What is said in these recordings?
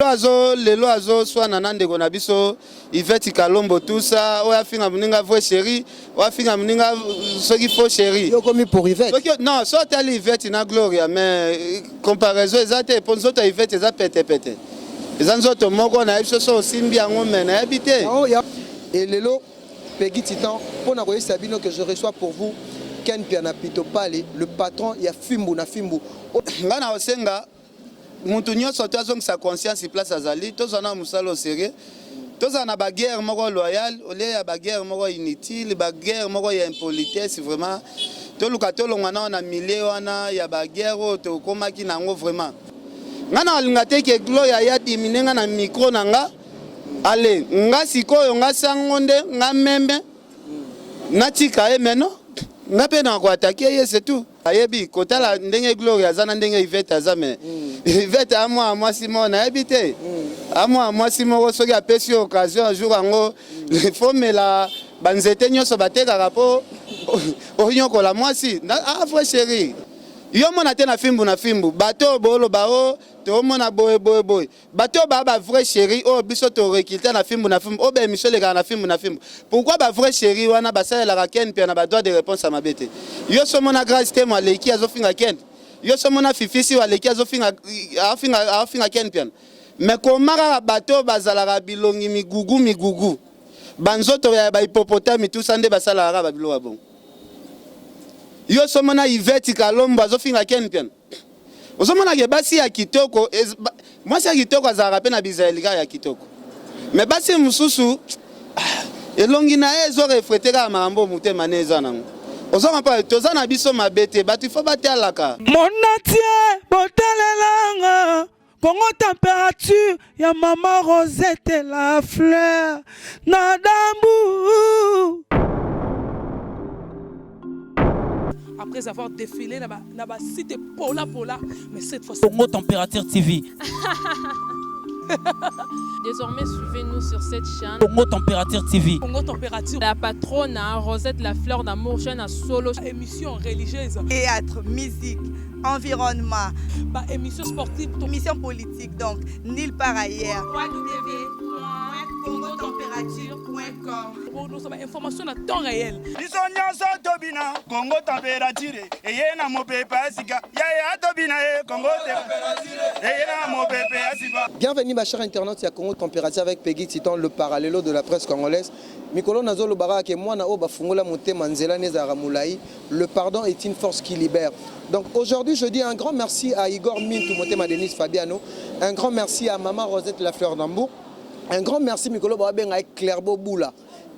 Lelo azo soit nanande kona biso Yvette Kalombo tout ça oya finga muninga vrai chéri oya finga muninga soki faux chéri yo komi pour Yvette non so tali Yvette na Gloria mais comparaison ezate ponzo ta Yvette eza pete ezanzoto moko na biso so simbi yango mena habité et lelo Peggy Titan pour na koyesa bino que je reçois pour vous Ken Piana Pito Pale le patron ya Fimbu na Fimbu ngana osenga Mutu nyonso sa conscience place azali tozana musalo sérieux tozana ba guerre moko loyale ole ya ba guerre moko inutile ba guerre moko ya impolitesse vraiment toluka tolongana na milieu wana ya ba guerre to komaki nango vraiment ngana alinga te ke Gloria ya diminenga na micro nanga ale nga sikoyo nga sangonde nga membe natika emeno nga pe na ko attaquer ye c'est tout ayebi kotala ndenge Gloria zana ndenge Yvette azame Yvette à moi Simon a habité à moi Simon soki apesi occasion un jour ango il faut me la banzete nyonso bateka rapo onyoko la moi si ah frère chéri yo mona te na fimbu bato bolo bao to mona boy bato ba vrai chéri oh biso to rekilta na fimbu oh ben Michel le na fimbu pourquoi ba vrai chéri wana basala la Ken puis na ba droit de réponse à ma bête yo so mona grâce te moi leki azofinga Ken yo so mona fifisi wa leki azofinga afinga Ken pian mais komara bato bazala bilongi migugu banzoto ya ba hippopotame tout ça nde basala ba bilo bon yo so mona Yvette Kalombo azofinga Ken pian ozomona ke basi ya kitoko moi si ya kitoko azala pe na bizaelika ya kitoko mais basi mususu elongi na ezo refletera mambo mutema neza nango ozoma pa tozana biso mabete batu fo batalaka monatie botelelanga Congo température ya maman Rosette la fleur Nadambu. Après avoir défilé dans la cité Pola, mais cette fois Congo Température TV. Désormais, suivez-nous sur cette chaîne. Congo Température TV. Congo Température. La patronne Rosette la fleur d'amour, chaîne à solo. Émission religieuse. Théâtre, musique, environnement. Bah, émission sportive. Émission politique, donc, nulle part ailleurs. Pour nous avons information à temps réel. Congo Température. Et y a mon pépé Asika. Yaya Tobina Congo Température. Et y a mon pépé Asika. Bienvenue ma chère internaute, c'est Congo Température avec Peggy Titan, le parallélo de la presse congolaise. Mikolo Nazolo Barak et moi na oba fungola monte manzela nezara moulaï. Le pardon est une force qui libère. Donc aujourd'hui je dis un grand merci à Igor Mintou Motema Denis Fabiano, un grand merci à Maman Rosette la fleur d'Ambour. Un grand merci Mikolo Babenga avec Clairbeau Boula.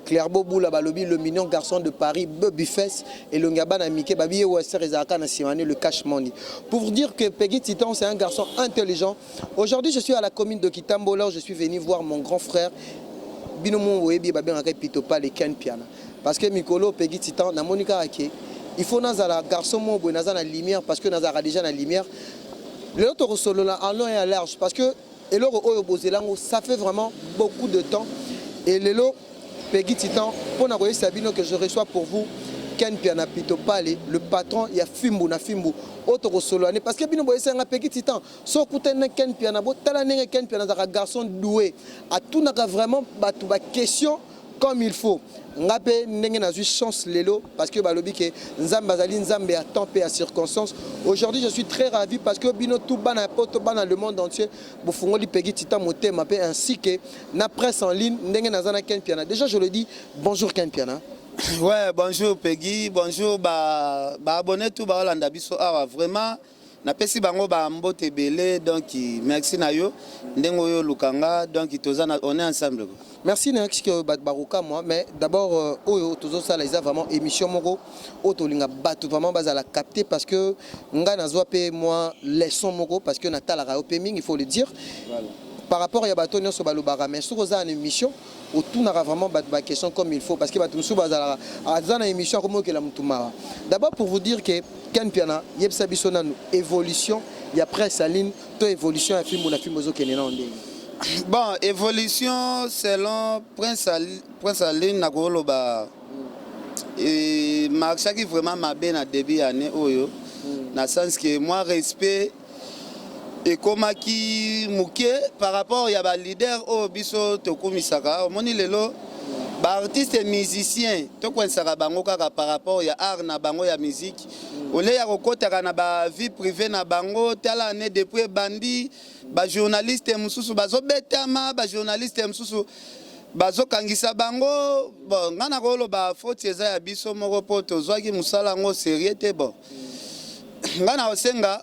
Clairbeau Boula Balobi, le mignon garçon de Paris, Bobby Fess et le Ngabana Mike Babi Ouesser Ezaka Nassimane, le cash money. Pour vous dire que Peggy Titan, c'est un garçon intelligent. Aujourd'hui, je suis à la commune de Kitambo, là où je suis venu voir mon grand frère Binomon Webi Babenga Pitopa les Ken Piana. Parce que Mikolo, Peggy Titan, na Monica Ake, il faut nazala garçon mon naza na lumière parce que nazara déjà na lumière. L'autre solo là en long et en large parce que et ça fait vraiment beaucoup de temps. Et Lelo Peggy Titan, pour n'avoir Sabino que je reçois pour vous, Ken Piana Pito Pale, le patron, il y a Fimbu na Fimbu, autre solo. Parce que Bino Boyé, c'est un Peggy Titan. So Kouten Ken Piana, Talané Ken Piana, un garçon doué. À tout n'a vraiment ma question comme il faut. Ngapé n'engé n'a eu chance Lelo parce que balobi que Nzambazali Nzambe a tempé à circonstance. Aujourd'hui je suis très ravi parce que bino tout bana poto bana le monde entier bofungoli Peggy Titan moté mapé ainsi que na presse en ligne n'engé nazana Ken Piana. Déjà je le dis bonjour Ken Piana. Ouais bonjour Peggy bonjour ba abonné tout ba Holanda biso awa vraiment na pesi bango ba mbote belé donc merci na yo ndengo yo lukanga donc tozana on est ensemble. Merci Nex que Baruka moi mais d'abord Oyo tozo ça les a vraiment émission moko otolinga batu vraiment bazala capter parce que nga nazwa pe moi leçon moko parce que natala ra opeming il faut le dire. Voilà. Par rapport à bato nyonso balobara mais sur za une émission autour n'a vraiment ba question comme il faut parce que batum sou bazala azana émission comme que la mutumara. D'abord pour vous dire que Ken Piana yebsa biso nanu évolution il y a presse à ligne to évolution à film na film ozo kenena ndenge. Bon, évolution selon Prince Aline Nakoloba. Et Marchaki vraiment m'a bien à début année oyo. Dans le sens que moi respect ekomaki muke par rapport ya ba leader o biso tokumisaka omoni lelo ba artiste et musicien tokwensaka bango kaka par rapport ya art na bango ya musique ole ya kokotaka na ba vie privée na bango tala année depuis bandi ba journaliste mususu bazobetama ba journaliste mususu bazokangisa bango bon ngana koloba faute eza ya biso moko po tozwaki musala ngo sérieux te bon ngana osenga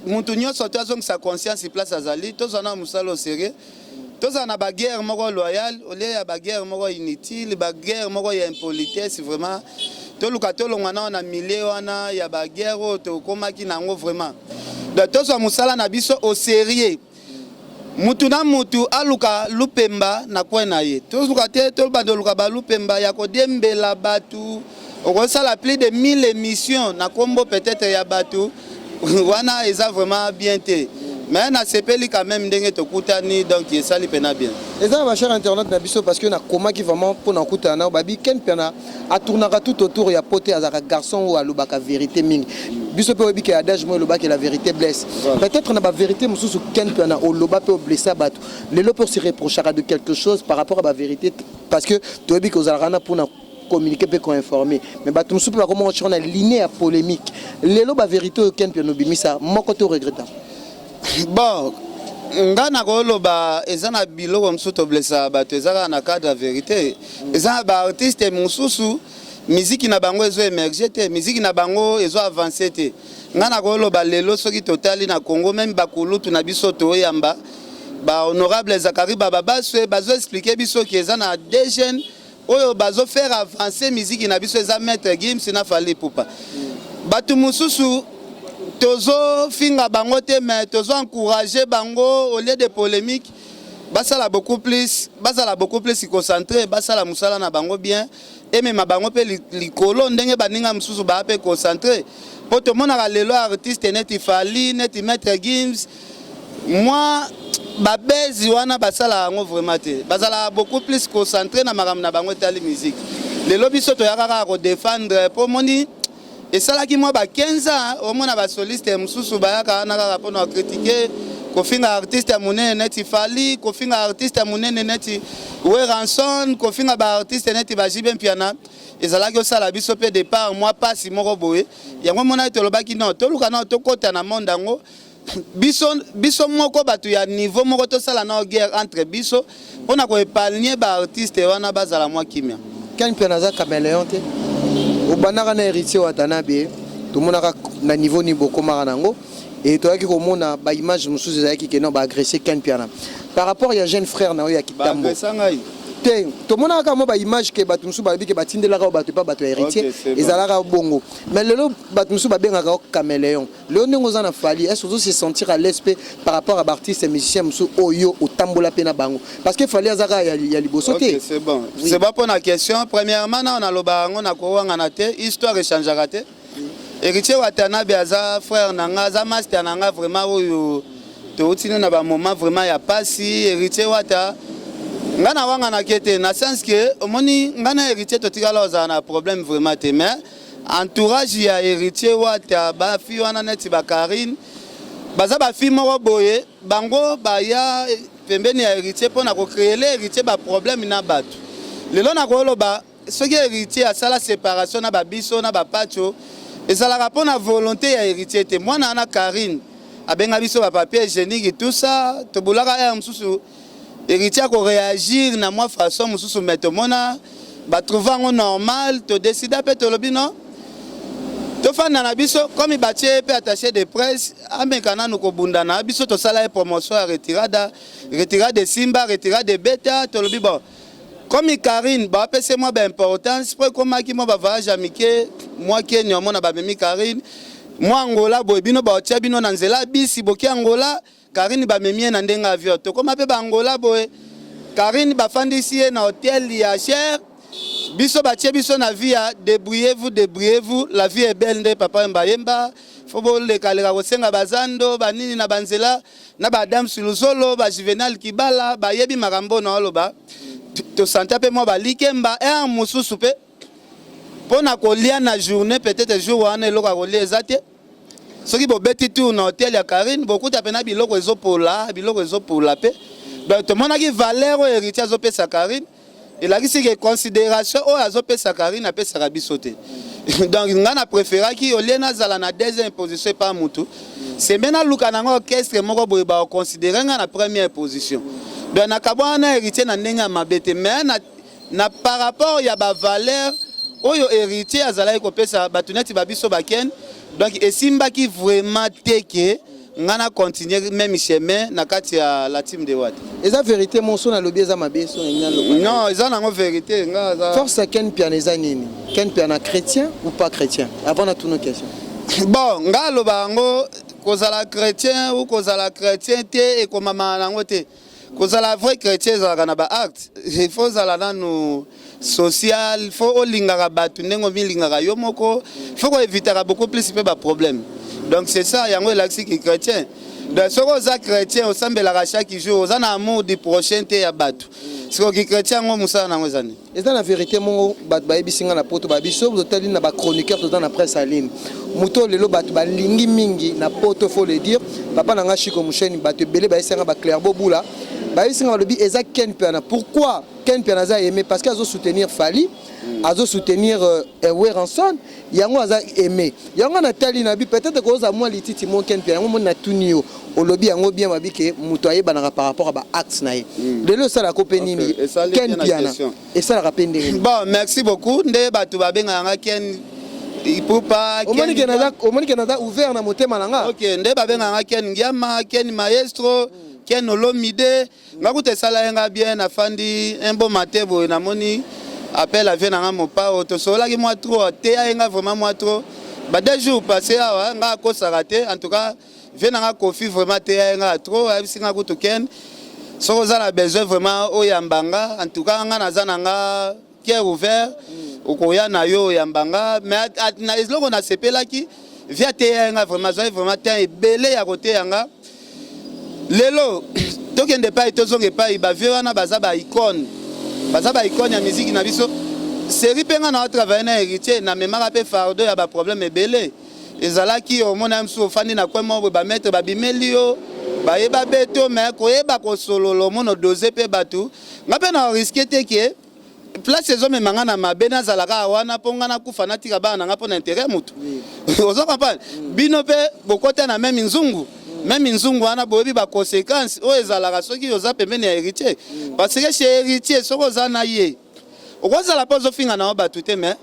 mutu nyonso to azongisa conscience place azali tozana musala au sérieux tozana ba guerre moko loyale ole ya ba guerre moko inutile ba guerre moko ya impolitesse vraiment toluka tolongwana na milieu wana ya ba guerre to komaki nango vraiment donc tozwa musala na biso au sérieux mutu na mutu aluka lupemba na kwena ye toluka te tolubandoluka ba lupemba ya kodembela batu okosala plus de 1000 émissions na kombo peut-être ya batu wana eza vraiment bien te mais na sepeli quand même ndenge tokutani donc esali pena bien eza ba cher internet na biso parce que na komaki vraiment pour na kutana babi ken pena atournaka tout autour ya pote azaka garçon ou alobaka vérité mingi biso pe obiki adage mo lobaka la vérité blesse peut-être na ba vérité mususu ken pena o loba pe blesser bato lelo pour se reprocher de quelque chose par rapport à ba vérité parce que to obiki ozalaka pour na communiquer peut informer mais bato mususu pa comment on a ligne à polémique lelo ba vérité ken pena bimisa moko to regrettant bon ngana koloba eza na biloko mususu to blessa bato eza na cadre de vérité eza ba artiste mususu musique na bango ezo émerger te musique na bango ezo avancer te ngana koloba lelo soki totali na Congo même bakulutu na biso to yamba ba honorable Zakari Baba Baswe bazo expliquer biso ki eza na des jeunes oyo bazo faire avancer musique na biso eza maître Gims na Fally Ipupa batu mususu tozo finga bango te mais tozo encourager bango au lieu de polémique basala beaucoup plus concentré basala musala na bango bien et même bango pe likolo ndenge baninga mususu ba pe concentré po to mona lelo artiste neti Fally neti maître Gims moi babezi wana basala ngo vraiment te basala beaucoup plus concentré na maram na bango tali musique lelo biso to yakaka ko défendre po moni et ça là qui moi ba 15 ans au moins ba soliste mususu ba yaka na ka pona critiquer ko finga artiste munene neti Fally ko finga artiste munene neti Weranson ko finga ba artiste neti ba Jibem Piana et ça là que ça la biso pe départ moi pas si moko boye yango mona to lobaki non to luka na to kota na mondango biso moko batu ya niveau moko to sala na guerre entre biso pona ko épargner ba artiste wana bazala moi kimia kan pena za caméléon te obanaka na héritier watanabe tomonaka na niveau ni bokomaka nango et toyaki komona ba image mususu ezalaki ke non ba agresser ken piana par rapport ya jeune frère na oyo ya kitambo te tomonaka mo ba image ke bato mususu babi ke batindelaka bato pa bato ya héritier ezalaka bongo mais lelo bato mususu babengaka caméléon lelo ndenge oza na Fally est-ce que se sentir à l'aise par rapport à artiste et musicien mususu oyo otambola pe na bango parce que Fally azaka ya liboso te c'est bon c'est pas pour la question premièrement na on a lobango na ko wanga na te histoire échangeaka te héritier watanabe aza frère nanga aza master nanga vraiment oyo to utine na ba moment vraiment ya pasi héritier wata ngana wanga na kete na sens que omoni ngana héritier to tikala oza na problème vraiment te mais entourage ya héritier wata ba fi wana neti ba Karine baza ba fi moko boye bango ba ya pembeni ya héritier pona ko créer héritier ba problème na bato lelo na ko loba soki héritier asala séparation na ba biso na ba pacho ezalaka pona volonté ya héritier te mwana na Karine abenga biso ba papier hygiénique et tout ça to bulaka ya mususu héritier ko réagir na moi façon mususu meto mona ba trouver normal to décider pe to lobi non to fana na biso comme batie pe attaché de presse amekana no ko bundana biso to sala promotion ya retirade Simba retirade de Beta to lobi bon comme Karine ba pese moi ba importance pour comme qui moi ba voyage amiqué moi Kenya mona ba memi Karine moi Angola boy bino ba tia bino na nzela bisi boki Angola Karine ba memi na ndenga avion to comme pe ba Angola boy Karine ba fandisi na hôtel ya cher biso ba tia biso na vie ya débrouillez-vous la vie est belle nde papa mbayemba fobo le kaleka ko senga bazando banini na banzela na ba dame suluzolo ba Juvenal Kibala ba yebi makambo na oloba to santa pe moi ba likemba un mususu pe pona kolia na journée peut-être jour wana eloko kolia ezate soki bobeti tour na hôtel ya Karine bokuta pena biloko ezopola pe donc tomonaki valeur oyo héritier azopesa Karine elakisi ke considération oyo azopesa Karine apesaka biso te donc nga na préféraki olie nazala na deuxième position epa mutu sembe naluka nango orchestre moko boye baoconsidere nga na première position donc nakabwana na héritier na ndenge ya mabe te mais na par rapport ya bavaleur oyo héritier azalaki kopesa bato neti babiso bakene donc esimbaki vraiment te ke nga na continuer même chemin na kati ya la team de Watt. Eza vérité monso na lobi eza mabe so non eza nango vérité nga za force à Ken Piana eza nini Ken Piana chrétien ou pas chrétien avant na toutes nos questions bon nga loba ngo kozala chrétien ou kozala chrétien te et komama nango te kozala vrai chrétien ezalaka na ba acte il faut zala nanu social il faut olingaka bato ndenge omilingaka yo moko il faut koevitaka beaucoup plus pe ba problème. Donc c'est ça, yango elakisi ki chrétien. Donc soko oza chrétien osambelaka chaque jour, oza na amour du prochain te ya bato. Siko ki chrétien ngo musala nango ezani. Eza na vérité mongo bato bayebisinga na poto babiso bozotali na ba chroniqueur toza na presse en ligne. Muto lelo bato balingi mingi na poto faut le dire. Papa nanga Chiko Musheni bato belé bayesinga ba Claire Bobula. Bayesinga lobi eza Ken Piana. Pourquoi Ken Piana a aimé parce qu'il a soutenir Fali, a soutenir Weranson, yango a aimé. Yango na tali na bi peut-être que oza moi lititi mon Ken Piana, mon na tunio au lobby yango bien mabi ke mutoye banaka par rapport à ba axe nae. De le ça la copénie Ken Piana. Et ça la rappelle. Bon, merci beaucoup. Nde batu babenga yanga Ken il peut pas au moins Canada ouvert na motema nanga. OK, nde babenga yanga Ken Ngiama, Ken Maestro. Ken Olomide ngakuta sala nga bien afandi un bon matin boy na moni appel à venanga mopa auto sola ki moi trop te nga vraiment moi trop ba 2 jours passé nga ko sarate en tout cas venanga kofi vraiment te nga trop abisinga kutu Ken so za la besoin vraiment o yambanga en tout cas nga nazana nga cœur ouvert okoya na yo yambanga mais na isloko na sepela ki via te nga vraiment te belé ya côté yanga lelo tokende pa tozonge pa bavie wana baza ba icône ya musique na biso série penga na travailler na héritier na memaka pe fardeau ya ba problème ebele ezalaki omona msu ofandi na kwemo ba mettre ba bimelio ba yeba beto mais koyeba ko sololo mono doser pe batu ngape na risquer te ke place ezo memanga na mabena zalaka wana ponga na kufa na tika bana nga pona intérêt mutu ozo comprendre bino pe bokota na même nzungu même nzungu wana boyebi ba conséquences o ezalaka soki oza pembeni ya héritier parce que chez héritier soko za na ye okoza la pose finga na ba tout mais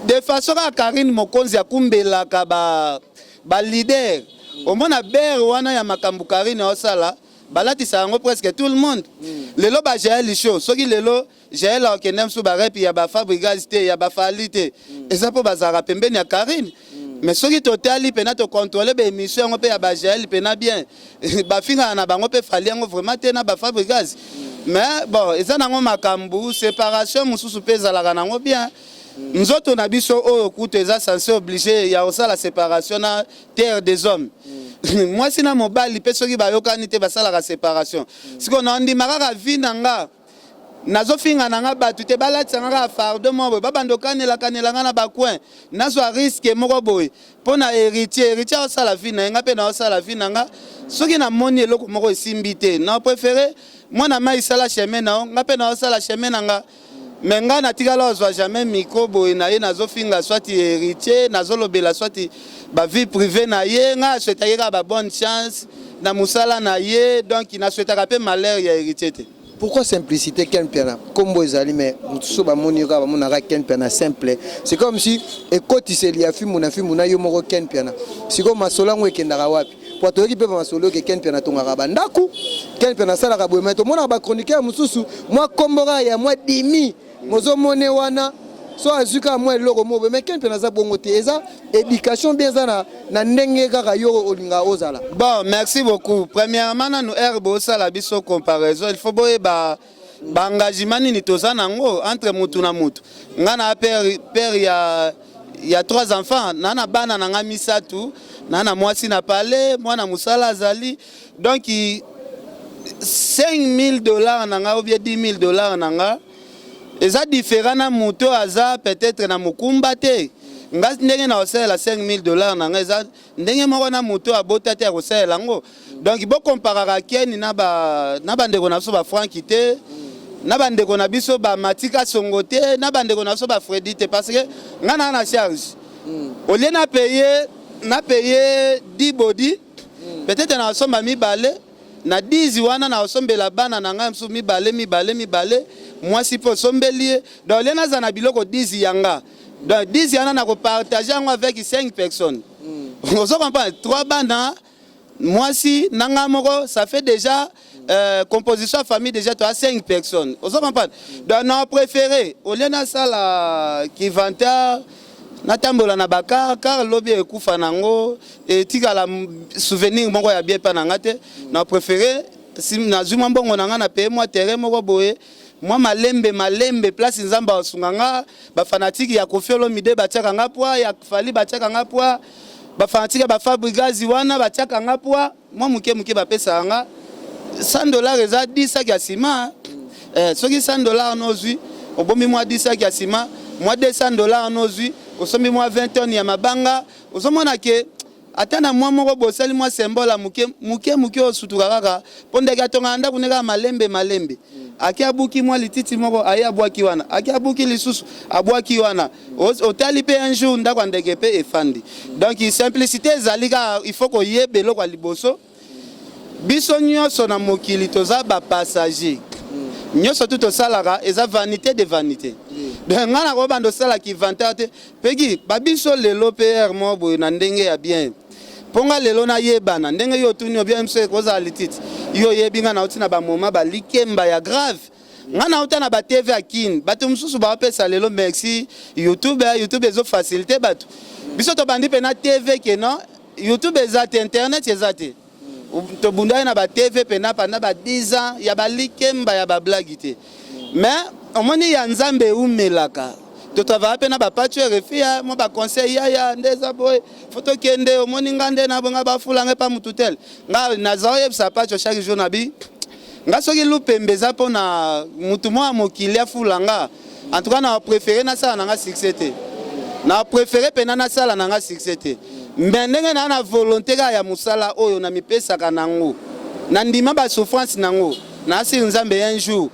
de façon à Karine Mokonzi akumbelaka ba leader au mona ber wana ya makambu Karine osala balatisa yango presque tout le monde lelo ba Jaël show soki lelo Jaël okendem sou ba rep ya ba Fabrigas te ya ba Falite eza po bazara pembeni ya Karine. Mais ce qui totali pena to contrôler ba émission ngo pe ya ba gel pena bien ba finga na bango pe fali ngo vraiment te na ba Fabrigas mais bon eza nango makambu séparation mususu pe zalaka nango bien nzoto na biso oyo kuto eza censé obligé ya osa la séparation na terre des hommes moi sina mobali pe soki ba yokani te basala la séparation siko na ndimaka ka vinanga nazo finga nanga batu te balatisa nga fardeau mo babando kanela na ba coin nazo risque moko boy pona héritier osala vie na nga pe na osala vie nanga soki na moni eloko moko esimbi te na préféré moi na mai sala chemin na nga pe na osala chemin nanga mais nga na tikala ozwa jamais micro boy na ye nazo finga soit héritier nazo lobela soit ba vie privée na ye nga souhaitaka ba bonne chance na musala na ye donc na souhaitaka pe malheur ya héritier te. Pourquoi simplicité Ken Piana? Comme vous allez mais Ken Piana simple. C'est comme si ekoti se liafi muna yo Ken Piana. C'est comme masola ngo ekendaka wapi. Pour toi qui peut masolo que Ken Piana tongaka bandaku. Ken Piana sala ka boye mais to mona ba chroniqueur mususu moi kombora ya moi dimi mozo mone wana so azuka moi loko mo mais Ken Piana za bongo te eza éducation bien za na ndenge kaka yo olinga ozala. Bon, merci beaucoup. Premièrement, nous herbo ça la biso comparaison. Il faut boye ba engagement ni toza nango entre mutu na mutu. Ngana père ya 3 enfants, nana bana nanga misatu, nana mwasi na pale, mwana musala azali. Donc $5,000 nanga ou bien $10,000 nanga. Eza différent na muto aza peut-être na mukumba te. nga ndenge na osala $5000 na nga eza ndenge moko na moto abota te akosala yango. Donc bo comparera Ken na bandeko na biso ba Franki te, na bandeko na biso ba Matika Songo te, na bandeko na biso ba Freddy te, parce que nga na charge. Au lieu na payer 10 body, peut-être na osomba mibale na 10 wana na osombela bana na nga msu mibale moi si po sombeli donc les na zana biloko 10 yanga donc 10 yana na ko partager avec 5 personnes. On se comprend 3 bana moi si nanga moko ça fait déjà composition famille déjà tu as 5 personnes. On se comprend donc non préféré au lieu na sala qui vanta natambola na baka car lobby ekufa nango et tika la souvenir moko ya bien pa nanga te na préféré si na zuma mbongo nanga na paye moi terrain moko boye moi malembe place nzamba osunganga ba fanatique ya kofiolo mide batiaka nga poa ya fali batiaka nga poa ba fanatique ba fabrigazi wana batiaka nga poa moi muke ba pesa nga $100 eza 10 sacs ya ciment soki $100 nozwi obomi moi 10 sacs ya ciment moi $200 nozwi osombi moi 20 tonnes ya mabanga osomona ke atana moi moko bosali moi symbole muke osutuka kaka pondeke atonga nda kuneka malembe aki abuki moi lititi moko aya abwaki wana aki abuki lisusu abwaki wana otali pe un jour ndako andeke pe efandi. Donc simplicité ezalika il faut koyebe eloko ya liboso biso nyonso na mokili toza ba passager nyonso tout osalaka eza vanité de vanité. Donc nga na ko bando sala ki vantate pegi babiso lelo PR mo boy na ndenge ya bien ponga lelo na yebana ndenge yo tuni obia mse koza lititi yo yebinga na utina ba moma ba likemba ya grave nga na utana ba TV akini bato mususu ba pesa lelo merci YouTube ezo facilité bato biso to bandi pe na TV ke non YouTube ezate internet ezate to bunda na ba TV pe na panda ba 10 ans ya ba likemba ya ba blagité mais omoni ya nzambe umelaka to travailler pe na ba patio refia mo ba conseil ya ndeza boy photo kende omoni ngande na bonga ba fulanga pa mututel nga na zaoye sa patio chaque jour na bi nga soki lupembeza po na mutu mo amokili fulanga en tout cas na préféré na sala na nga succès te na préféré pe na sala na nga succès te mais ndenge na volonté ya musala oyo na mipesa kanango na ndima ba souffrance nango na si nzambe un jour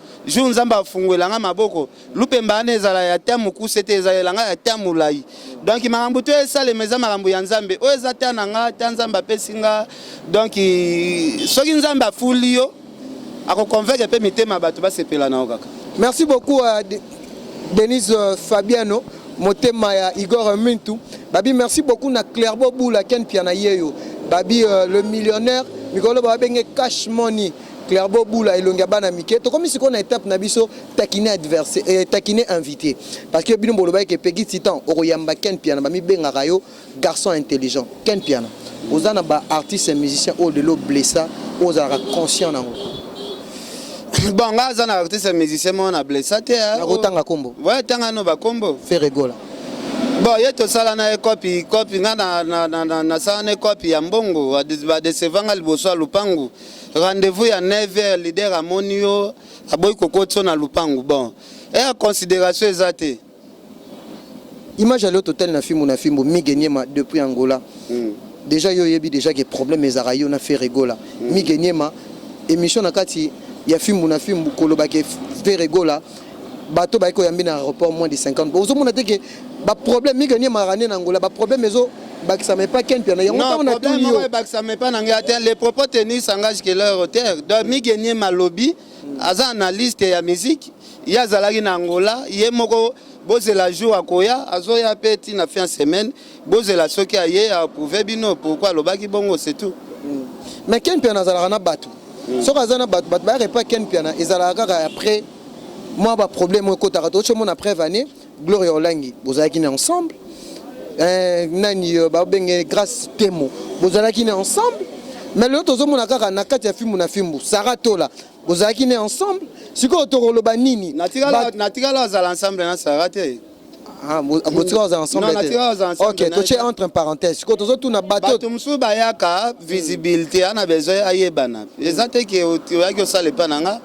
nzamba afungwelanga maboko lupemba ane ezala ya tamu kusete ezalanga ya tamu lai. Donc makambo to esale meza makambo ya nzambe o ezata nanga ta nzamba pesinga. Donc soki nzamba afulio ako convaincre pe mitema bato basepela na okaka. Merci beaucoup à Denise Fabiano motema ya Igor Mintu. Babi merci beaucoup na Clairbo Boula Ken Piana yeyo. Babi le millionnaire Mikolo babenge cash money. Clairbo Boula elonga bana mike to comme si qu'on a étape na biso taquiner adversaire taquiner invité parce que bino boloba ke Peggy Titan oroyamba Ken Piana bami benga rayo garçon intelligent Ken Piana ozana ba artiste et musicien au de l'eau blessa ozara conscient nango bon nga zana artiste et musicien mo na blessa te na kotanga kombo ouais tanga no ba kombo Ferregola. Bon yeto sala na copy nga na sala na copy ya mbongo ba desevanga liboso lupangu. Rendez-vous à 9h, leader à Monio, à Boy Kokotso na Lupangu. Bon, et à considération exacte. Image à l'autre hôtel na film mi gagné depuis Angola. Déjà yo yebi déjà que problème les arayo na fait rigola. Mi gagné ma émission na kati ya film koloba ke fait rigola. Bateau ba ko yambi na aéroport moins de 50. Ozo mona te que ba problème mi gagné ma rané na Angola, ba problème ezo ça met pas Ken Piana. Non, ça met pas les propos tenus s'engagent que leur auteur. Donc, mi gagné ma lobby, as analyste ya musique, il y a Zalagi Angola, il y a Moko, Bose la joue à Koya, Azoya Petit n'a fait une semaine, Bose la soki a yé a prouvé bino, pourquoi le baki bongo, c'est tout. Mais Ken Piana Zalagana Batu. So Kazana Batu, pas Ken Piana, et Zalaga après, moi, pas problème, moi, quand tu as mon après vanné, Gloria Olangi, vous avez ensemble. Nani babenge grâce temo bozalaki ne ensemble mais l'autre zo mona kaka na kati ya film na film Saratola bozalaki ne ensemble siko tokoloba nini natika la za ensemble na Sarate Ah, botika aux ensemble. Non, natika aux ensemble. Ok, tu es entre parenthèses. Quand tu na bateau. Bato musu bayaka visibilité ana besoin ayebana. Ezate ke oyaki osala pa nanga.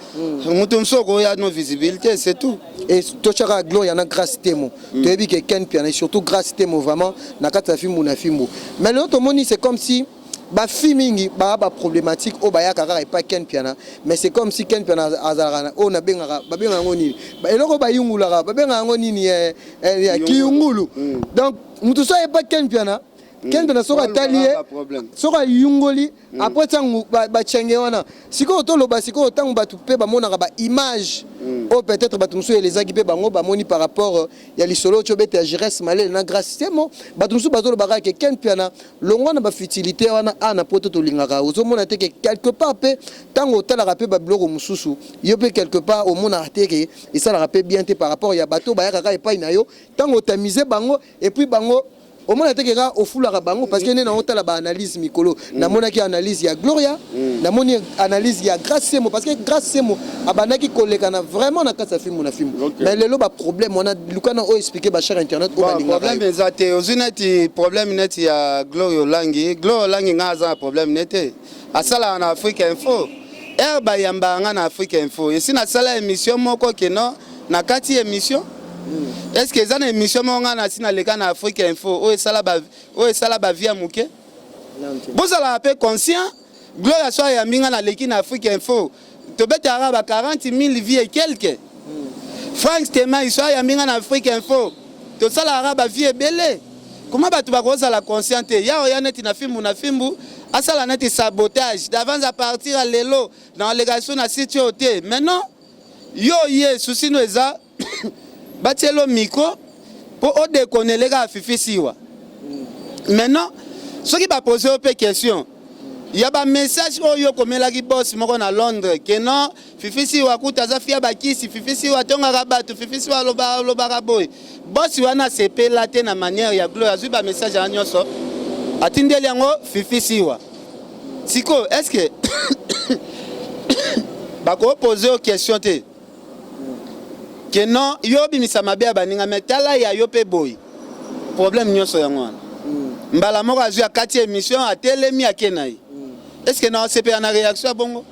Mutu musu ko ya no visibilité, c'est tout. Et Tochara Gloria na grâce témo. Tu as vu que Ken Piana, surtout grâce témo vraiment na kata film na film. Mais l'autre moni c'est comme si ba filming ba problématique o baya kaka et pas Ken Piana, mais c'est comme si Ken Piana azarana o na benga ba benga ngoni. Ba eloko ba yungula ba benga ngoni ni ya kiyungulu. Donc mutu so et pas Ken Piana. Ken Piana soka talié. Soka yungoli après tangu ba chenge wana. Siko to loba siko tangu ba tupe ba mona ba image. Oh peut-être batumsu les agipe bango ba moni par rapport ya lisolo chobete Jires Malé na grâce temo batumsu bazolo baka ke Ken Piana longo na ba futilité wana ana poto to lingaka ozo mona te ke quelque part pe tango tala rapé ba bloko mususu yo pe quelque part au mona te ke et ça la rapé bien te par rapport ya bato ba ya kaka e pa ina yo tango tamiser bango et puis bango au moins la au fou la bango parce que nous avons la analyse Mikolo na mona ki analyse ya Gloria na moni analyse ya grâce mo parce que grâce mo abana ki kolekana vraiment na kasa film na film mais le ba problème on a lukana o expliquer ba cher internet o ba linga problème ezate ozunati problème net ya Gloria Langi ngaza problème net asala na Afrique Info herba yamba na Afrique Info et si na sala émission moko keno na kati émission. Est-ce que ça une émission monga na sina leka na Afrique Info o esala ba via muke vous allez peu conscient Gloria soit ya minga na leki na Afrique Info to betara ba 40 000 vies et quelques Frank Tema il soit ya minga na Afrique Info to sala ba vie belé comment ba tu ba koza la consciente ya net na filmu asala net sabotage d'avance à partir à lelo dans l'allégation na site hotel maintenant yo souci no eza Batielo micro pour déconner les gars fifisiwa. Maintenant, ceux qui va poser une question, il y a un message où yo comme la qui boss moko na Londres que non fifisiwa kutaza fia bakisi fifisiwa tonga rabatu fifisiwa loba boy. Boss wana sepe la te na manière ya Gloria azu ba message a nyonso. Atindeli yango fifisiwa. Siko, est-ce que ba ko poser une question te que non yo bimisa mabe baninga metala ya yo pe boy problème nyonso yango wana mbala moko azu ya kati émission atelemi akenai est-ce que non c'est pas na réaction bongo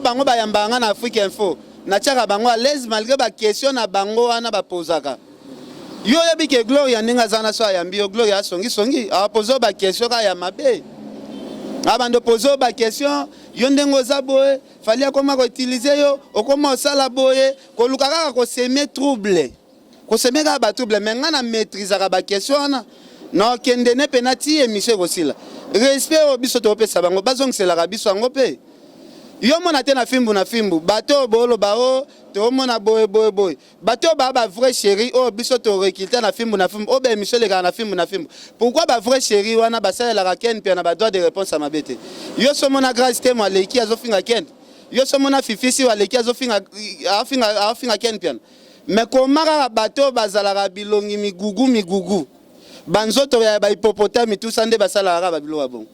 bango ba yambanga na Afrique Info na tchaka bango à l'aise malgré ba question na bango wana ba posaka yo yebi ke Gloria ninga zana so yambi yo Gloria songi a poser ba question ka ya mabe abando poser ba question yo ndengo za boye fallait comment utiliser yo okoma sala boye ko lukaka ko semer trouble ko semer ba trouble mais ngana maîtriser ba question na non kende ne penati émission kosila respect au biso to pesa bango bazong sela ka biso ngo pe yo mona te na fimbu bato bolo bao to mona boye bato ba vrai chéri o biso to rekilta na fimbu o be émission le na fimbu pourquoi ba vrai chéri wana ba sala la Ken pe na ba droit de réponse à mabete yo so mona grâce te mo leki azofinga Ken yo so mona fifisi wa leki azofinga afinga Ken pe mais komara bato bazala bilongi migugu banzoto ya ba hippopotame tout ça nde basala ba bilo bon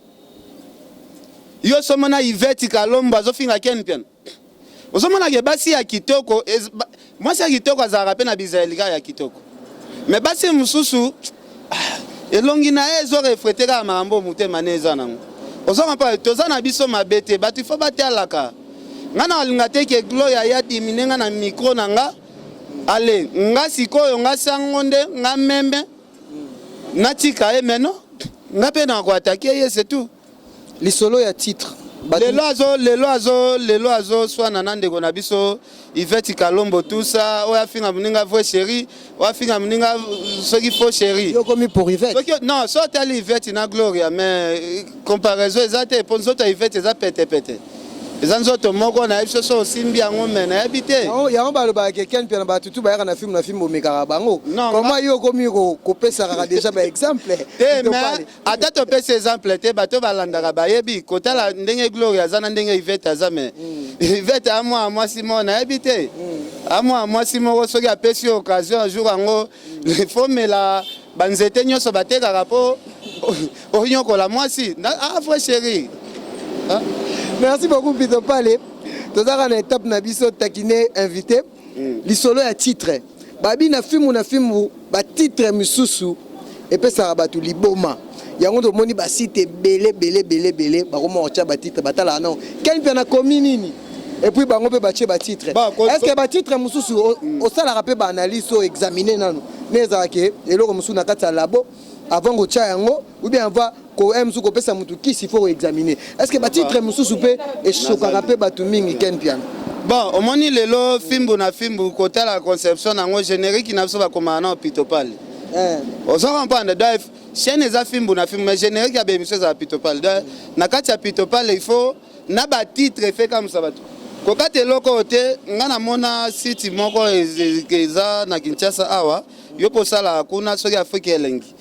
yo so mona Yvette Kalombo azofinga Ken pe ozomona ke basi ya kitoko mwasi ya kitoko azala pe na bizaelika ya kitoko mais basi mususu elongi na ezo refletera mambo mutema neza nango ozoma pa tozana biso mabete batu fo batalaka ngana alinga te ke Gloria ya diminenga na micro nanga ale nga sikoyo nga sangonde nga membe na tika meno nga pe na ko attaquer ye c'est tout lisolo ya titre lelo azo soit nanande kona biso Yvette Kalombo tout ça oya finga muninga vrai chéri oya finga muninga soki faux chéri yo komi pour Yvette non so tali Yvette na Gloria mais comparaison ezate ponzo ta Yvette eza pete ezanzoto moko na biso so simbi yango mena habité yango baloba ke Ken Piana ba tutu ba na film omekaka bango comment yo komi ko pesa ka déjà ba exemple mais ata to pesa exemple te bato balandaka bayebi kotala ndenge Gloria zana ndenge Yvette azame Yvette amwa Simon na habité amwa Simon soki apesi occasion un jour yango il faut mela banzete nyonso batekaka po onyokola mwasi vrai chéri. Merci beaucoup Pito Palé. Tout ça on étape na biso takiné invité. Lisolo ya titre. Babi na film ba titre misusu epesaka bato liboma yango tomoni basite belé bakoma kotia batitre batala non ken mpe na komi nini et puis bango mpe batie batitre est ce que batitre mosusu osalaka mpe baanalyse oyo examine nano ne ezalaka eloko mosusu na kati ya labo avant kotia yango ou bien avant mosusu kopesa motu kisi faut koexamine est ce que batitre mosusu mpe eshokaka mpe bato mingi ken piano bon omoni lelo fimbu na fimbu kotala conception nango générique na biso bakomaka na pitopale ozo comprendre donc chaîne eza fimbu na fimbu mais générique ya bémission ezala pitopale donc na kati ya pitopale il faut na batitre efekamusa bato kokati eloko te nga namona site moko eza na Kinshasa awa yo posala kuna soki Afrique elengi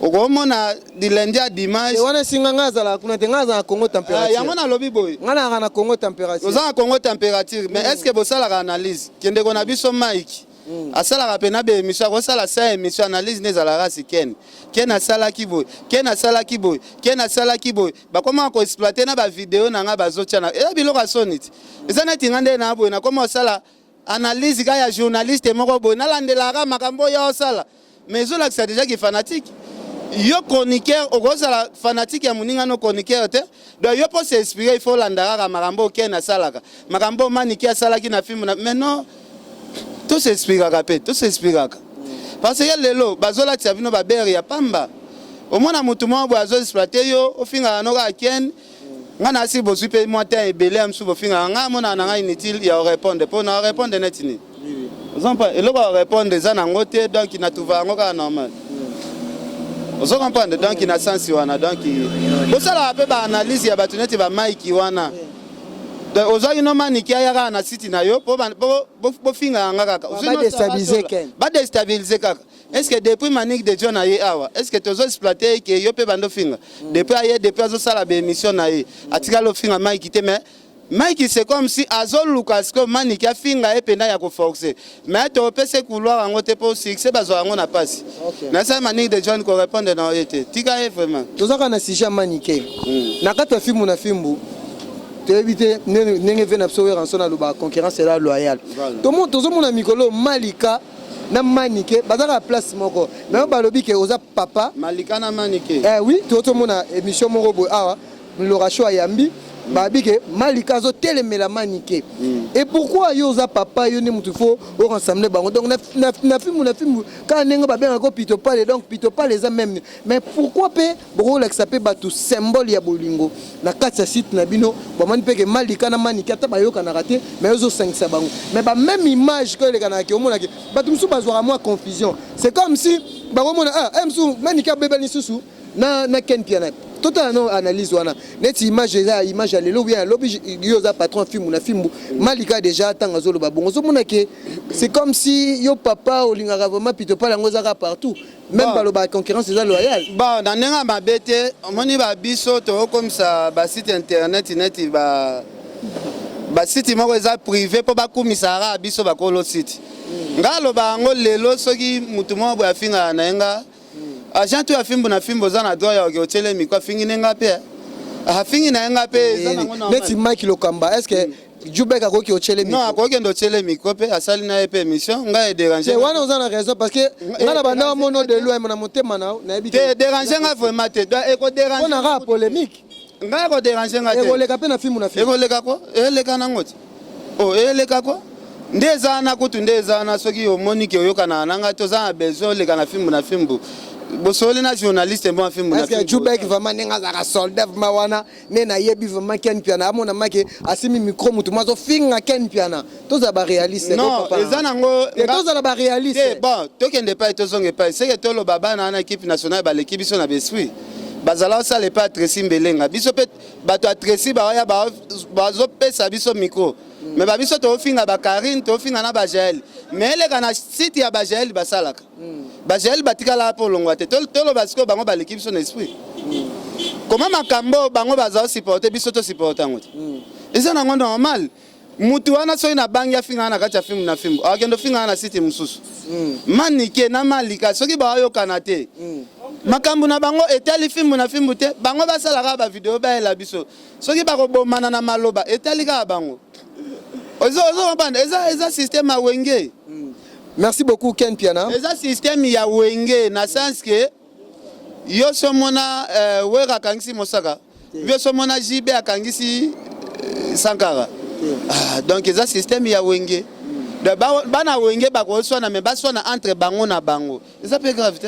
okomona dilendi ya dimanche wana singa nga azala kuna te nga azala Congo température yango nalobi boye nga na na Congo température oza na Congo température mais est ce que bosalaka analyse kendeko na biso Mike asalaka mpe na bémission akosala sa émission analyse ne ezalaka si ken asalaki boye ken asalaki boye bakomaka koexploite na bavideo na nga bazotia na eza biloko asoni ti eza neti nga nde na boye nakoma osala analyse ka ya journaliste moko boye nalandelaka makambo oyo osala mais ezolakisa déjà ki fanatique yo chroniqueur okozala fanatique ya moninga no chroniqueur te donc yo po se inspirer il faut landa kaka makambo ken asalaka makambo maniki asalaki na film mais non tout s'expliquera pe tout s'expliquera parce que lelo bazola tia bino ba bere ya pamba au moins na mutu mo bazo exploiter yo ofinga no ka ken nga na si bosu pe mo ta ebele am su bofinga nga mona na nga inutile ya répondre pour na répondre netini ozompa eloko répondre za na ngote donc na tuva ngo ka normal ozo comprendre donc na sens wana donc bosala pe ba analyse ya batuneti ba Mike wana donc ozaki no maniki ayaka na site na yo po finga nga kaka ba déstabiliser kaka est-ce que depuis manique de John aye awa est-ce que tozo exploiter que yo pe bando finga depuis aye depuis azo sala be émission na ye atika lo finga Mike te mais Mike c'est comme si azo Lucas ko maniki a finga e penda ya ko forcer mais to pese couloir ngo te po succès bazo ngo na passe na sa manique de John ko répondre na yete tika e vraiment tozaka na sujet manike na kata filmu na filmu éviter n'enge vena psower en son aluba concurrence là loyale tout monde tout mon mikolo Malika na manike bazaka place moko mais balobi ke oza papa Malika na manike oui tout monde émission moko boy awa l'oracho ayambi babike Malika zo telemela manike et pourquoi yo oza papa yo ne mutu fo o rassembler bango donc na film quand nenga ba bien ko pitopale donc pitopale les même mais pourquoi pe bro l'exape ba tout symbole ya bolingo na kati site na bino ba man pe ke Malika na manike ta ba yo kana raté mais zo 5 bango mais ba même image que les kana ki o mona ki ba tout musu bazwa moi confusion c'est comme si ba ko mona musu manike bebeli susu na ken piana totalement analyse wana net image ya lelo bien lobi yo za patron film na film Malika déjà tanga zolo ba bongo so mona ke c'est comme si yo papa olingaka vraiment pito pa lango za partout même ba lo ba concurrence za loyale ba na nenga mabete omoni ba biso to comme ça ba site internet net ba site moko za privé po ba kumisara biso ba kolo site ngalo ba ngo lelo soki mutu mo bo afinga na nga agent tu afimbo na fimbo za na droit ya okotele mi kwa fingi nenga pe afingi na nga pe za na ngona neti Mike Lokamba est-ce que Jubek a koki ochele mi non akoki ndo chele mi ko pe asali na pe émission nga e déranger c'est wana on a raison parce que ngana bana mono de loin na motema na ebite te déranger nga vraiment te doit eko déranger on a polémique nga ko déranger nga te eko leka pe na film na film eko leka ko eleka na ngoti oh eleka ko ndeza na kutu ndeza na soki omoni ke oyokana nanga to za besoin leka na film na film bosoli na journaliste mo film na film. Est-ce que Jubek vraiment nenga za soldat mawana ne na yebi vraiment ken piana amona make asimi micro mutu mazo finga ken piana to za ba réaliste non ezana ngo to za ba réaliste bon to kende pas to zonge pas c'est que to lo baba na équipe nationale ba l'équipe biso na besui bazala ça le pas Tracy Mbelenga biso pe bato a Tracy ba ya bazo pesa biso micro mais ba biso to finga ba Karine to finga na ba Jael mais les kana site ya ba Jael ba salaka ba Jael batika la po longwa te to lo basiko bango ba l'équipe son esprit comment makambo bango bazo supporter biso to supporter ngote eza na ngondo normal mutu wana so ina bangi finga na kati film na film akendo finga na site mususu manike na Malika soki ba yo kanate makambo na bango etali film na film te bango basalaka ba video ba ela biso soki ba ko bomana na maloba etali ka bango ozo banda eza système awenge Merci beaucoup Ken Piana. eza système ya wenge na sens que yo somona wera akangisi mosaka yo somona JB akangisi Sankara donc eza système ya wenge bana wenge bakoswana me baswana entre bango na bango eza pe grave te.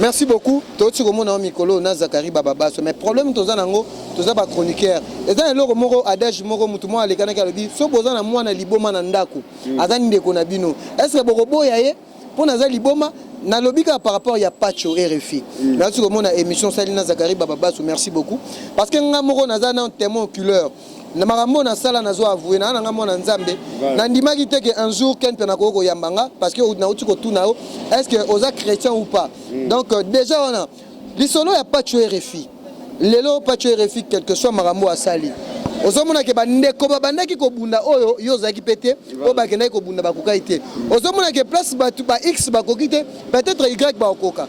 Merci beaucoup. Toti komona mikolo na Zakari Bababaso mais problème toza nango toza ba chroniqueur. Eza eloko moko adage moko mutu mo alekana ka lobi so boza na mwana liboma na ndako azani ndeko na bino. Est-ce que bokoboya ye pour naza liboma na lobika par rapport ya Pacho RFI. Merci komona émission Salina Zakari Bababaso merci beaucoup parce que nga moko naza na témoin oculaire. Na makambo na sala nazo avouer na nga mona nzambe na ndimaki te que un jour Ken Piana ko yambanga parce que na uti ko tuna est-ce que oza chrétien ou pas donc déjà on a lisolo ya Pacho RFI lelo Pacho RFI quelque soit makambo asali ozomona ke bandeko babandaki ko bunda oyo yo zaki pété o bakendaki ko bunda bakoka ite ozomona ke place ba X bakoki te peut-être Y bakoka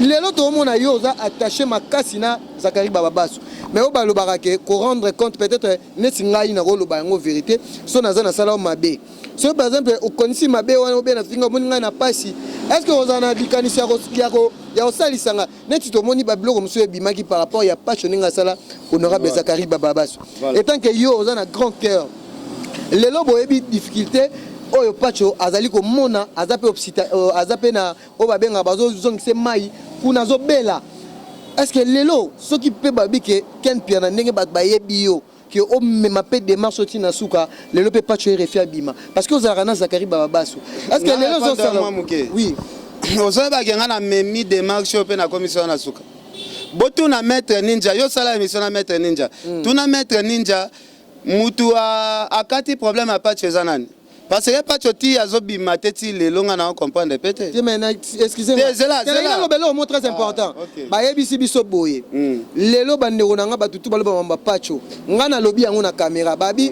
lelo to mona yo za attaché makasi na Zakari Bababaso mais au balobaka ke ko rendre compte peut-être neti ngai na rolo ba ngo vérité so naza na sala mabe so par exemple au konisi mabe wana obe na finga moni ngai na pasi est-ce que ozana likanisi ya osalisanga neti to moni babiloko muso ebimaki par rapport ya Pacho ninga sala honorable Zakari Bababaso étant que yo ozana grand cœur lelo boyebi difficulté oyo Pacho azali ko mona azape na obabenga bazo zongise mai kuna zo bela. Est-ce que lelo ce qui peut babike Ken Piana ndenge bayebi yo que o mema pe démarche oti na suka lelo pe Pacho RFI abima parce que ozalaka Zakari Bababaso. Est-ce que lelo zo sala oui ozo ba kenga na memi démarche pe na commission na suka botu na maître ninja yo sala émission na maître ninja tuna maître ninja mutu akati problème a Pacho zanani parce que Pacho ti azobima teti lelo nga na comprendre peut-être. Excusez-moi. C'est là. Le mot très important. Ba yebisi biso boye. Lelo bandeko nanga batutu baloba mamba Pacho. Nga na lobi yango na caméra babi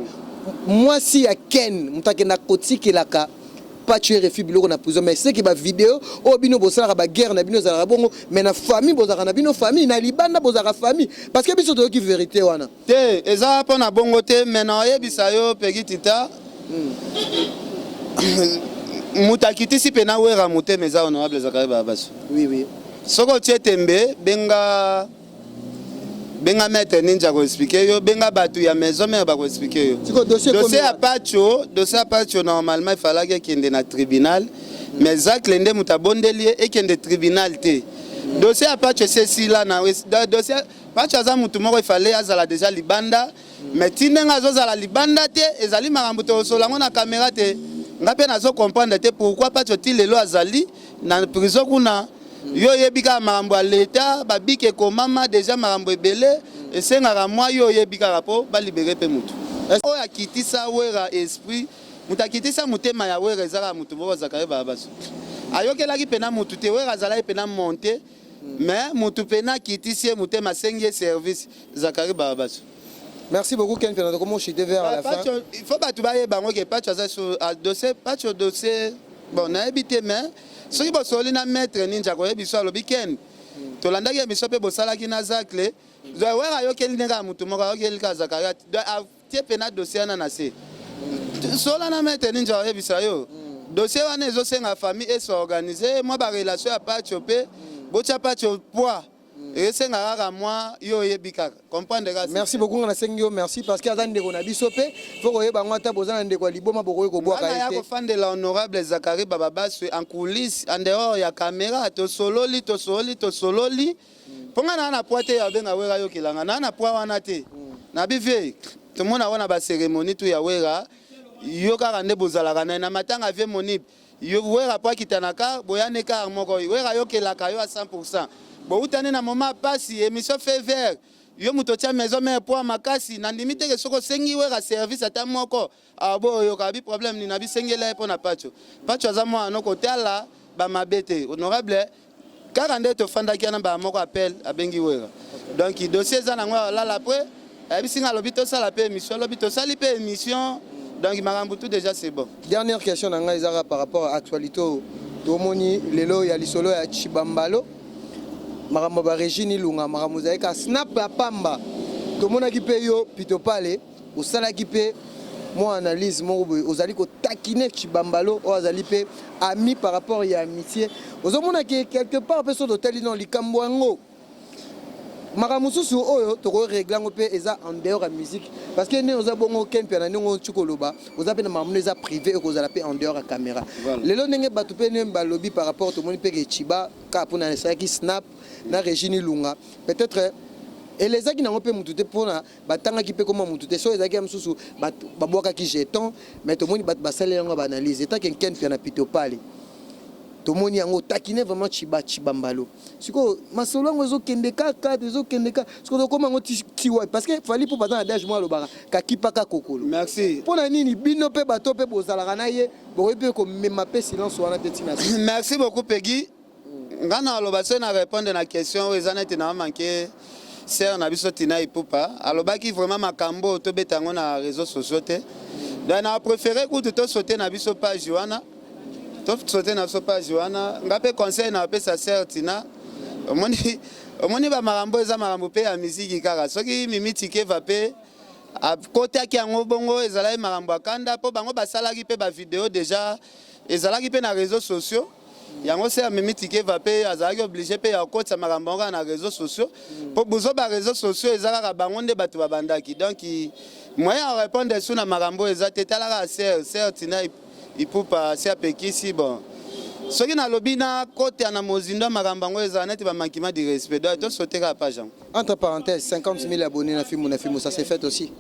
moi si ya Ken mutake na kotiki laka Pacho RFI biloko na prison mais c'est que ba vidéo o bino bosala ba guerre na bino za bongo mais na famille bozaka na bino famille na libanda bozaka famille parce que biso to ki vérité wana. Te eza pa na bongo te mais na yebisa yo pegi tita mutakitisi pena wera mute meza honorable Zakari Bababaso. Oui. Soko tietembe benga maître ninja ko expliquer yo benga batu ya maison mais ba ko expliquer yo. Dossier à Pacho normalement il fallait qu'il y ait un tribunal mais Zak lende mutabondeli et qu'il y ait un tribunal te. Dossier à Pacho c'est si là na dossier Pacho za mutu moko il fallait azala déjà libanda mais tinenga zo zala libanda te ezali makambo to solango na caméra te ngape nazo comprendre te pourquoi Pacho ti lelo azali na prison kuna yo yebika makambo ya l'état babike komama déjà makambo ebele esengaka mwa yo yebika rapo ba libérer pe mutu oyo akitisa wera esprit mutu akitisa mutema ya wera ezaka mutu moko Zakari Bababaso ayokelaki pena mutu te wera azalaki pena monte mais mutu pena kitisi mutema sengi service Zakari Bababaso. Merci beaucoup Ken Piana. Comment je suis vers à la fin. Il faut pas tout bailler bango que Pacho sur dossier Pacho dossier bon na habité mais ce qui bosoli na maître ninja ko ebiso lobi Ken to landa ke biso pe bosala ki na zakle zo wera yo keli nenga mutu moko yo keli ka Zakari tie pena dossier na se sola na maître ninja ko ebiso yo dossier wana ezo senga famille et s'organiser moi ba relation ya Pacho pe bocha Pacho poids. Merci beaucoup merci parce que azande ko na bisope faut ko yeba ngata bozana ndeko liboma boko ko boka ite. Ya ko fande la honorable Zakari Bababaso en coulisses en dehors ya caméra to sololi. Ponga na poite ya benga wera yo kilanga na poa wana te. Na bive to mona wana ba cérémonie tu ya wera yo ka rande bozala na matanga vie monip. Yo wera poa kitanaka boyane ka moko wera yo kelaka yo à 100%. Bon utane na moment pasi émission fait vert yo mutocha maison mais pour makasi na limite ke soko sengi wera service ata moko abo yo ka bi problème ni na bi sengela pour na Pacho azamo anoko tala ba mabete honorable 42 to fanda ki na ba moko appel abengi wera donc dossier za na ngwa la après bisinga lobito sala pe émission lobito sali pe émission donc makambo tout déjà c'est bon. Dernière question na ngai zara par rapport à actualité tomoni lelo ya lisolo ya Chibambalo makambo ba Regine Lunga makambo zaika snap ya pamba tomona ki pe yo pito pale osala ki pe moi analyse moko boye ozali ko taquiner Chibambalo o azali pe ami par rapport à amitié ozomona que quelque part pe so d'hôtel non likambo yango maramususu oyo toko régler ngo pe eza en dehors de musique parce que né oza bongo kempi na ngo chukoloba oza pe na mamuno eza privé et kozala pe en dehors de caméra lelo ndenge batu pe ne balobi par rapport to moni pe ke Chiba ka pona na ki snap na Regine Lunga peut-être et les aki nango pe mutute pona batanga ki pe koma mutute so ezaki amsusu babwaka ki jeton mais to moni bat basale yango ba analyse eta ken kempi na pitopali tomoni yango takine vraiment Chibambalo siko masolo ngo ezokende kaka ezokende kaka siko tokoma ngo tiwa parce que fali pour patana d'âge moi lobaka kakipaka kokolo merci pona nini bino pe bato pe bozalaka na ye boye pe ko mema pe silence wana te tina merci beaucoup Peggy ngana loba so na répondre na question ezana te na manquer ser na biso tina ipupa alobaki vraiment makambo to betango na réseaux sociaux te donc na préféré que to sauter na biso page wana to sauter na biso page wana ngape conseil na pe sa ser tina omoni ba marambo eza marambo pe ya musique kaka soki mimi tike va pe a côté ki yango bongo ezala marambo akanda po bango basalaki pe ba vidéo déjà ezalaki pe na réseaux sociaux yango se mimi tike va pe azalaki obligé pe ya kotsa marambo na réseaux sociaux po buzo ba réseaux sociaux ezalaka bango nde bato babandaki donc moyen à répondre sur na marambo ezate talaka ser tina ipupa se apekisi bon soki na lobi na kote na mozindo makambo yango ezala neti bamakima du respect donc to sauter ka page entre parenthèses 50 000 abonnés na film ça s'est fait aussi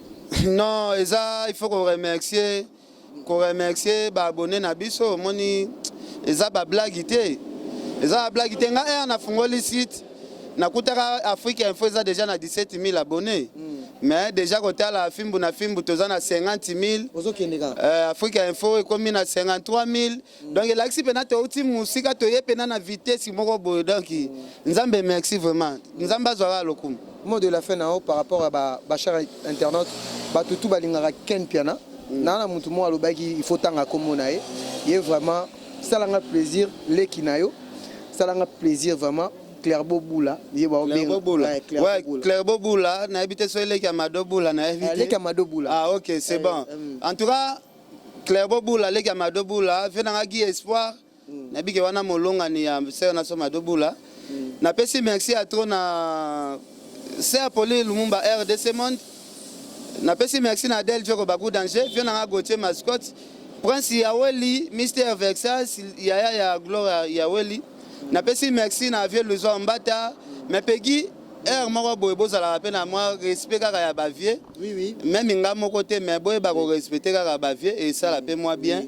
non eza il faut qu'on remercier ba abonnés na biso moni eza ba blague te nga na fungoli site na kutaka Afrique Info eza déjà na 17 000 abonnés mais déjà côté la fimbu na fimbu toza na 50 000 Afrique Info ekomi na 53 000 donc l'axi pena to uti musika to ye pena na vitesse moko boy donc nzambe merci vraiment nzamba zwara lokum mot de la fin na par rapport à ba cher internaute ba tutu balingaka Ken Piana na mutu mo alobaki il faut tanga komona ye vraiment ça l'a plaisir les kinayo ça l'a plaisir vraiment Claire Boboula, Claire Boboula, na habité sur les Kamado Boula, na habité. Les Kamado Boula. Ah ok, c'est bon. En tout cas, Claire Boboula, les Kamado Boula, venant à Guy Espoir, na biki wana molonga ni ya sœur na Somado Boula. Na pesi merci à trop na sœur Pauline Lumumba RDC Monde. Na pesi merci na Del Joko Bakou Danger, venant à Gauthier Mascotte, Prince Yaweli, Mister Vexas, ya Gloria Yaweli. Na pesi merci na vieux Luzo Mbata mais Peggy moko boye bozala rappel na moi respect kaka ya ba vieux oui même nga moko te mais boye ba ko respecter kaka ba vieux et ça la paie moi bien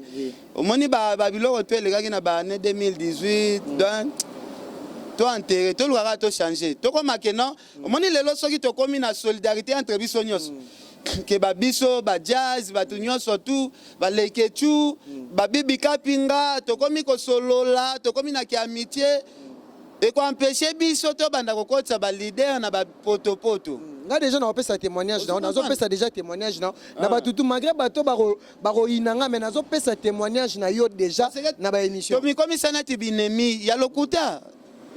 omoni ba biloko to elekaki na ba année 2018 donc to enterrer to lukaka to changer to koma ke non omoni lelo soki to komi na solidarité entre biso nyonso ke babiso ba jazz batu nyonso tout ba leketu ba bibi kapinga to komi ko solola to komi na ki amitié et ko empêcher biso to banda ko kotsa ba leader na ba poto nga déjà na pesa témoignage na zo pesa déjà témoignage na ba tutu malgré bato baro inanga mais na zo pesa témoignage na yo déjà na ba émission to mi komi sana tibinemi ya lokuta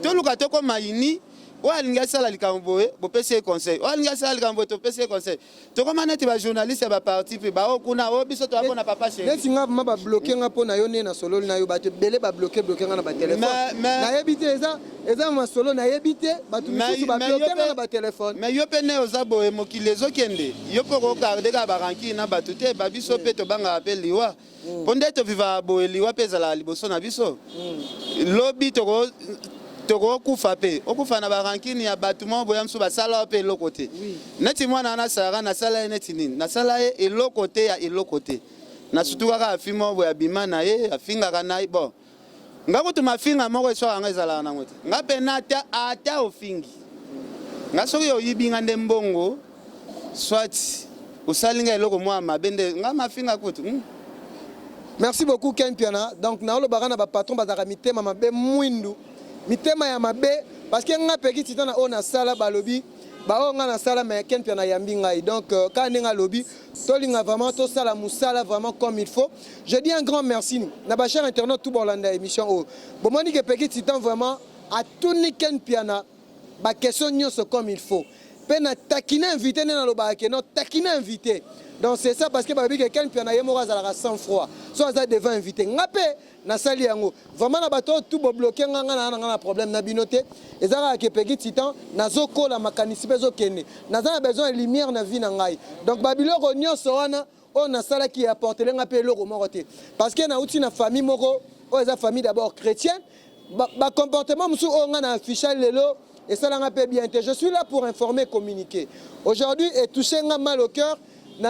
to luka to ko maini o alinga sala likambo bo pese conseil o alinga sala likambo to pese conseil to ko maneti ba journaliste ba parti pe ba o kuna o biso to akona papa chéri neti nga ma ba bloquer nga pona yo ne na solo na yo ba te belé ba bloquer nga na ba téléphone na yebite eza ma solo na yebite ba tu biso ba bloquer nga na ba téléphone mais yo pene oza boye mokilezo kende yo poko garder ka ba ranki na ba tuté ba biso pe to banga appel liwa ponde to viva boye liwa peza la liboso na biso lobby toko kufa pe okufa na barankini ya batuma boya mso basala pe lokote neti mwana na sara na sala neti nini na sala e elokote ya elokote na sutuka ka afimo boya bima na ye afinga kana bon ngako tumafinga moko eso anga ezala na ngote ngape na ata ofingi ngasoki yo yibinga ndembongo swat usalinga eloko mwa mabende ngama finga kutu Merci beaucoup Ken Piana donc na lo barana ba patron bazaka mitema mabe mwindu mitema ya mabe parce que nga peki titana ona sala balobi ba onga na sala mais Ken Piana yambi ngai donc quand nga lobi tolinga vraiment to sala musala vraiment comme il faut je dis un grand merci na ba cher internet tout bolanda émission o bomoni ke peki titan vraiment a tout ni Ken Piana ba question nyonso comme il faut pe na takina invité na lo ba ke no takina invité Donc c'est ça parce que babi quelqu'un puis na yemo azala sans froid. So aza devant invité. Ngapé na sali yango. Vraiment na bato tout bloqué na problème na binoté. Ezara ke Peggy Titan nazo kola makanisi bezo kene. Naza besoin de lumière na vie na ngai. Donc babiloko nyonso wana on a sala qui apporte ngapé loko moko te. Parce que na uti na famille moko, o eza famille d'abord chrétienne. Ba comportement musu on a affiché lelo. Et ça l'a peu bien. Je suis là pour informer, communiquer. Aujourd'hui, et toucher mal au cœur, il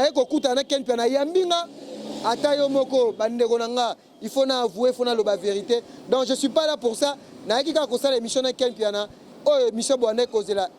faut avouer, il faut la vérité. Donc je ne suis pas là pour ça.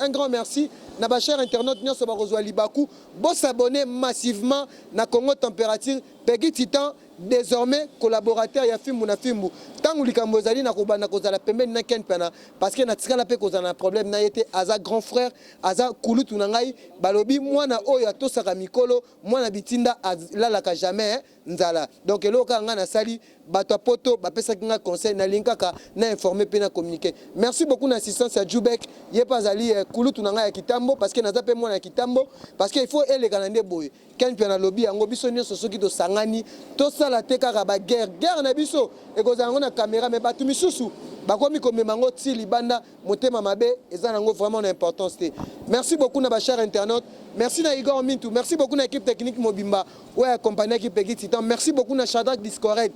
Un grand merci. Na cher internaute nyonso bakozwa libaku bo s'abonner massivement na Congo Température Peggy Titan désormais collaborateur ya Fimbu na Fimbu tangu likambo ezali na kobanda kozala pembeni na Ken Pana parce que na tikala pe kozala problème na yete aza grand frère aza kulutu na ngai balobi mwana oyo atosaka mikolo mwana bitinda lalaka jamais nzala donc eloka nga na sali bato poto bapesaki nga conseil na linkaka na informer pe na communiquer. Merci beaucoup na assistance à Jubek yepa zali kulutu na ngai ya kitambo parce que naza pe mwana ya kitambo parce que il faut eleka nde boye Ken Pana lobby yango biso nyonso soki to sangani to sala te kaka ba guerre na biso ekozanga na caméra mais batu misusu bakomi komemango ti libanda motema mabe eza nango vraiment une importance te. Merci beaucoup na ba chers internautes. Merci na Igor Mintou, merci beaucoup na équipe technique Mobimba ouais accompagné qui Peggy Titan. Merci beaucoup na Shadrach Discorette.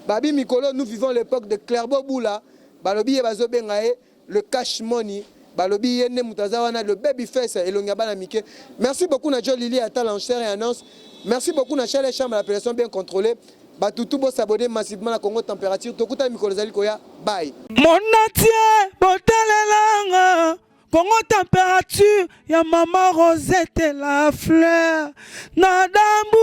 Babi Mikolo, nous vivons l'époque de Clairbo Boula. Balobi bazo bengae le cash money. Balobi yene mutazawana le baby face et l'ongabana mike. Merci beaucoup na Joe Lili à l'enchère et annonce. Merci beaucoup na Charles Chambre à l'appellation bien contrôlée. Batutu bo s'abonner massivement à Congo Température. Tokuta Mikolo Zali Koya. Bye. Mon atier, botelelanga. Congo Température, ya maman Rosette la fleur. Nadambu.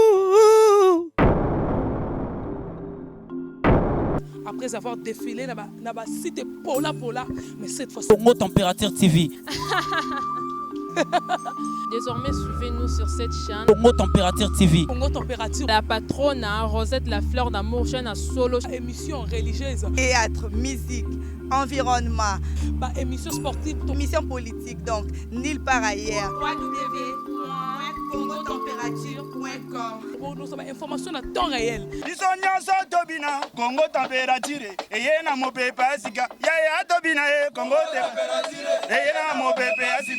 Après avoir défilé dans site Pola, mais cette fois Congo Température TV. Désormais, suivez-nous sur cette chaîne. Congo Température TV. Congo Température. La patronne, Rosette la fleur d'amour, chaîne à solo. Émission religieuse. Théâtre, musique, environnement. Émission sportive. Émission politique, donc nulle part ailleurs. www.congotempérature.com. Pour nous avons information à temps réel. biso nyonso tobina Congo Température eye na mopepe asika ya tobina Congo Température eye na mopepe asika